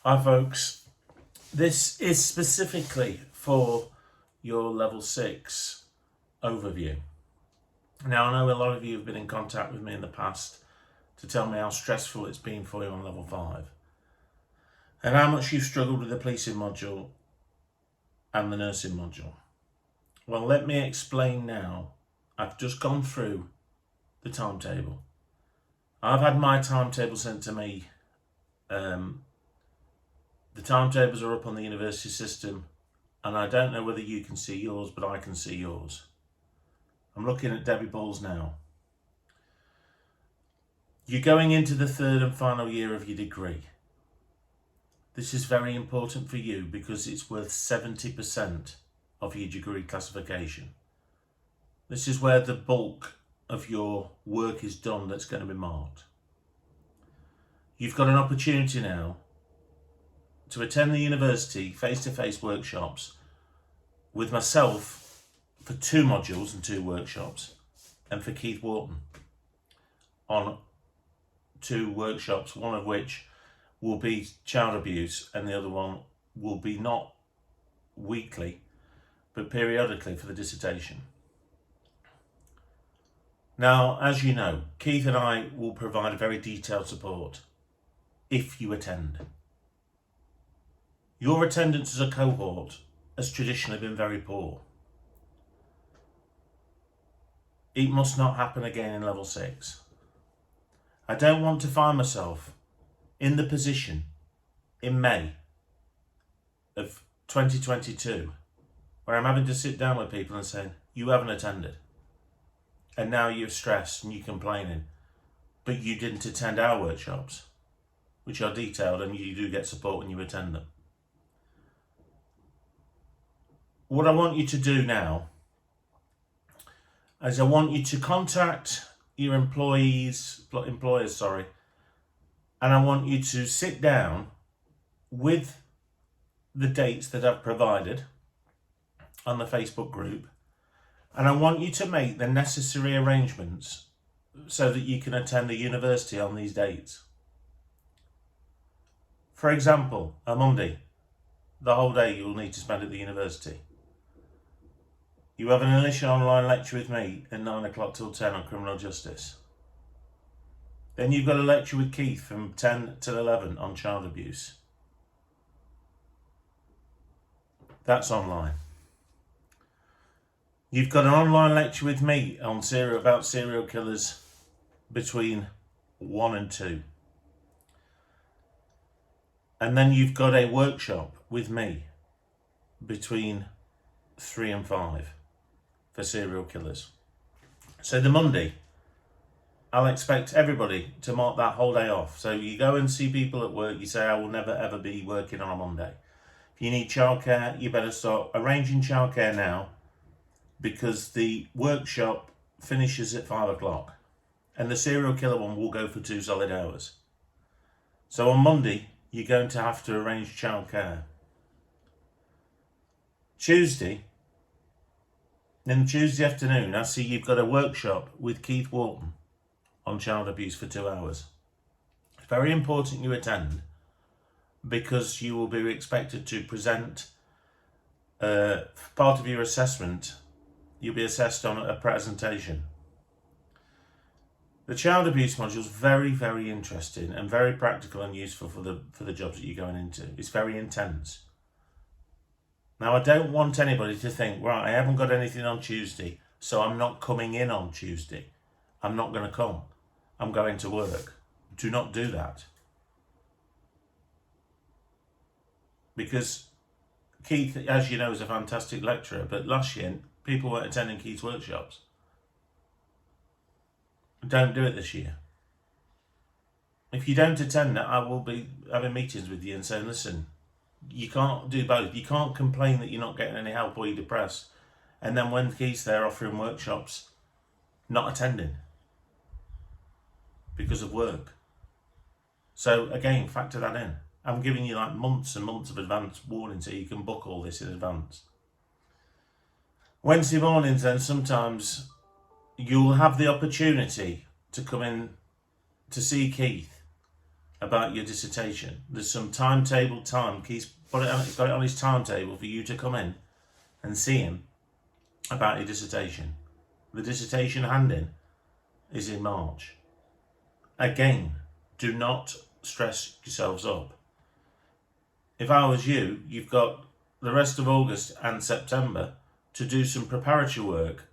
Hi folks, this is specifically for your level 6 overview. Now I know a lot of you have been in contact with me in the past to tell me how stressful it's been for you on level 5 and how much you've struggled with the policing module and the nursing module. Well, let me explain now. I've just gone through the timetable. I've had my timetable sent to me. The timetables are up on the university system, and I don't know whether you can see yours, but I can see yours. I'm looking at Debbie Ball's now. You're going into the third and final year of your degree. This is very important for you because it's worth 70% of your degree classification. This is where the bulk of your work is done that's going to be marked. You've got an opportunity now to attend the university face-to-face workshops with myself for 2 modules and 2 workshops, and for Keith Wharton on 2 workshops, one of which will be child abuse and the other one will be not weekly but periodically for the dissertation. Now, as you know, Keith and I will provide a very detailed support if you attend. Your attendance as a cohort has traditionally been very poor. It must not happen again in level 6. I don't want to find myself in the position in May of 2022 where I'm having to sit down with people and saying, you haven't attended. And now you're stressed and you're complaining, but you didn't attend our workshops, which are detailed, and you do get support when you attend them. What I want you to do now is I want you to contact your employers, and I want you to sit down with the dates that I've provided on the Facebook group, and I want you to make the necessary arrangements so that you can attend the university on these dates. For example, a Monday, the whole day you will need to spend at the university. You have an initial online lecture with me at 9 o'clock till 10 on criminal justice. Then you've got a lecture with Keith from 10 till 11 on child abuse. That's online. You've got an online lecture with me on about serial killers between 1 and 2. And then you've got a workshop with me between 3 and 5 for serial killers. So the Monday, I'll expect everybody to mark that whole day off. So you go and see people at work, you say, I will never ever be working on a Monday. If you need childcare, you better start arranging childcare now, because the workshop finishes at 5 o'clock and the serial killer one will go for 2 solid hours. So on Monday, you're going to have to arrange childcare. In Tuesday afternoon, I see you've got a workshop with Keith Wharton on child abuse for 2 hours. It's very important you attend, because you will be expected to present part of your assessment. You'll be assessed on a presentation. The child abuse module is very, very interesting and very practical and useful for the jobs that you're going into. It's very intense. Now, I don't want anybody to think, right, I haven't got anything on Tuesday, so I'm not coming in on Tuesday. I'm not going to come. I'm going to work. Do not do that. Because Keith, as you know, is a fantastic lecturer, but last year, people weren't attending Keith's workshops. Don't do it this year. If you don't attend it, I will be having meetings with you and saying, listen, you can't do both. You can't complain that you're not getting any help or you're depressed, and then when Keith's there offering workshops, not attending because of work. So again, factor that in. I'm giving you like months and months of advance warning so you can book all this in advance. Wednesday mornings, then, sometimes you'll have the opportunity to come in to see Keith about your dissertation. There's some timetable time. He's got it on his timetable for you to come in and see him about your dissertation. The dissertation handing is in March. Again, do not stress yourselves up. If I was you, you've got the rest of August and September to do some preparatory work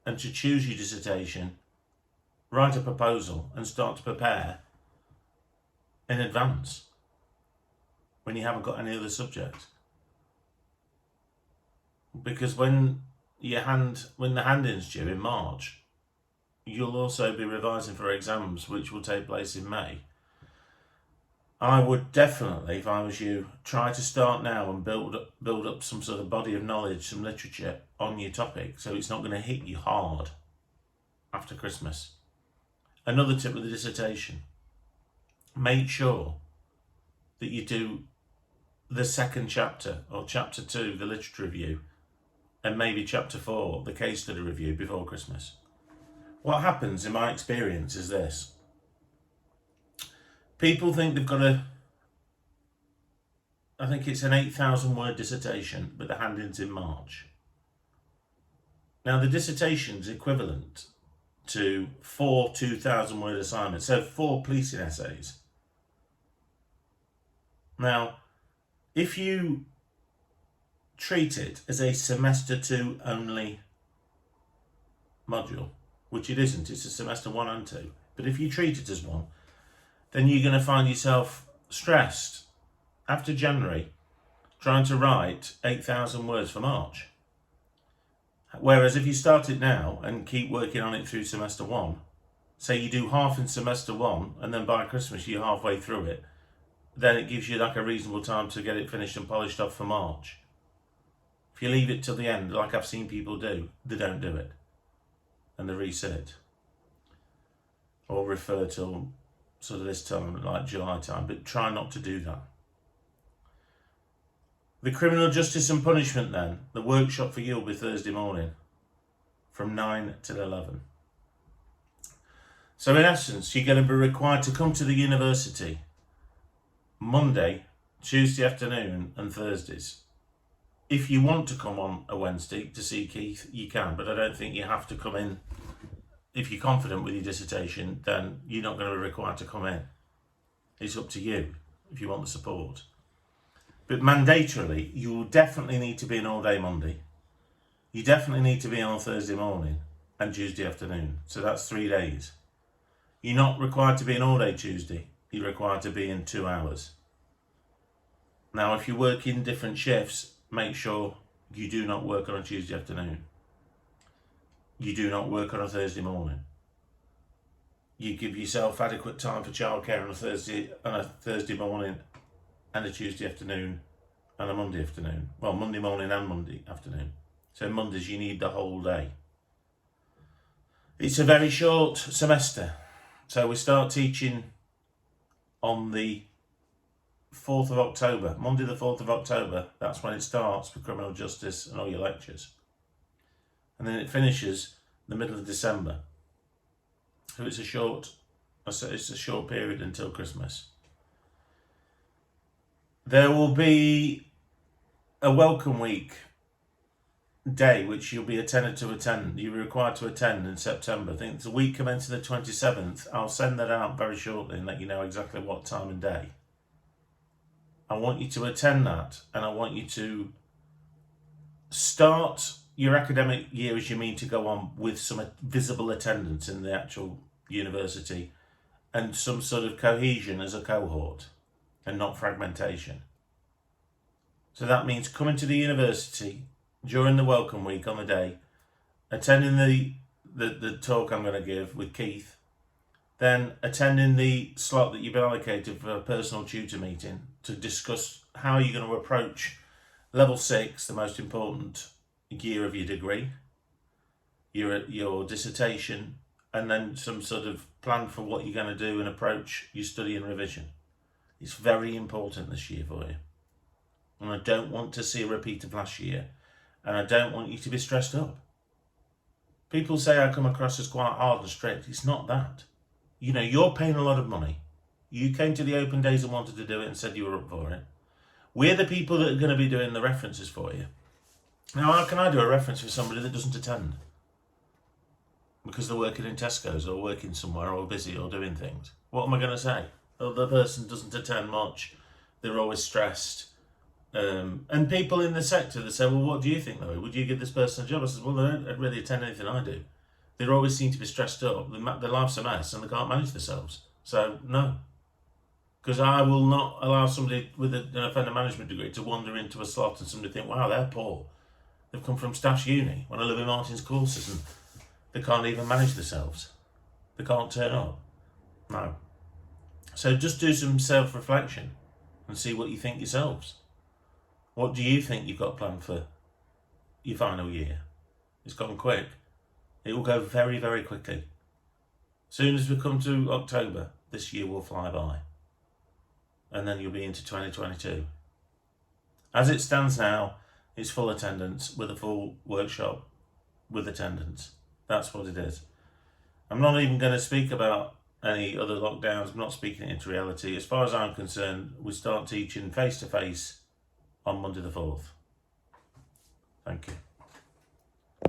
and to choose your dissertation, write a proposal and start to prepare in advance when you haven't got any other subjects. Because when the handing's due in March, you'll also be revising for exams which will take place in May. I would definitely, if I was you, try to start now and build up some sort of body of knowledge, some literature on your topic, so it's not going to hit you hard after Christmas. Another tip with the dissertation: make sure that you do the second chapter, or chapter 2, the literature review, and maybe chapter 4, the case study review, before Christmas. What happens in my experience is this: people think they've got I think it's an 8,000 word dissertation, but the handing's in March. Now the dissertation's equivalent to 4 2,000 word assignments, so 4 policing essays. Now, if you treat it as a semester 2 only module, which it isn't, it's a semester 1 and 2, but if you treat it as one, then you're going to find yourself stressed after January trying to write 8,000 words for March. Whereas if you start it now and keep working on it through semester 1, say you do half in semester 1 and then by Christmas you're halfway through it, then it gives you like a reasonable time to get it finished and polished off for March. If you leave it till the end, like I've seen people do, they don't do it. And they resit or refer till sort of this time, like July time, but try not to do that. The criminal justice and punishment then, the workshop for you will be Thursday morning from 9 till 11. So in essence, you're going to be required to come to the university Monday, Tuesday afternoon and Thursdays. If you want to come on a Wednesday to see Keith, you can, but I don't think you have to come in. If you're confident with your dissertation, then you're not going to be required to come in. It's up to you if you want the support. But mandatorily, you will definitely need to be in all day Monday. You definitely need to be on Thursday morning and Tuesday afternoon. So that's 3 days. You're not required to be in all day Tuesday. You're required to be in 2 hours. Now, if you work in different shifts, make sure you do not work on a Tuesday afternoon. You do not work on a Thursday morning. You give yourself adequate time for childcare on a Thursday morning and a Tuesday afternoon and a Monday afternoon. Well, Monday morning and Monday afternoon. So Mondays you need the whole day. It's a very short semester. So we start teaching on the 4th of October, Monday the 4th of October. That's when it starts for criminal justice and all your lectures. And then it finishes the middle of December. So it's a short period until Christmas. There will be a welcome week day which you'll be you're required to attend in September. I think it's a week commencing the 27th. I'll send that out very shortly and let you know exactly what time and day. I want you to attend that, and I want you to start your academic year as you mean to go on with some visible attendance in the actual university and some sort of cohesion as a cohort and not fragmentation. So that means coming to the university during the welcome week on the day, attending the talk I'm going to give with Keith, then attending the slot that you've been allocated for a personal tutor meeting to discuss how you're going to approach level 6, the most important year of your degree, your dissertation, and then some sort of plan for what you're going to do and approach your study and revision. It's very important this year for you. And I don't want to see a repeat of last year. And I don't want you to be stressed up. People say I come across as quite hard and strict. It's not that. You know, you're paying a lot of money You came to the open days and wanted to do it and said you were up for it. We're the people that are going to be doing the references for you. Now, how can I do a reference for somebody that doesn't attend? Because they're working in Tesco's or working somewhere or busy or doing things. What am I going to say? Oh, the person doesn't attend much. They're always stressed. And people in the sector that say, well, what do you think though? Would you give this person a job? I said, well, they don't really attend anything I do. They always seem to be stressed up. Their life's a mess and they can't manage themselves. So, no. Because I will not allow somebody with an offender management degree to wander into a slot and somebody think, wow, they're poor. They've come from Staff's uni when I live in Martin's courses and they can't even manage themselves. They can't turn up. No. So just do some self-reflection and see what you think yourselves. What do you think you've got planned for your final year? It's gone quick. It will go very, very quickly. As soon as we come to October, this year will fly by. And then you'll be into 2022. As it stands now, it's full attendance with a full workshop with attendance. That's what it is. I'm not even going to speak about any other lockdowns. I'm not speaking it into reality. As far as I'm concerned, we start teaching face-to-face on Monday the 4th. Thank you.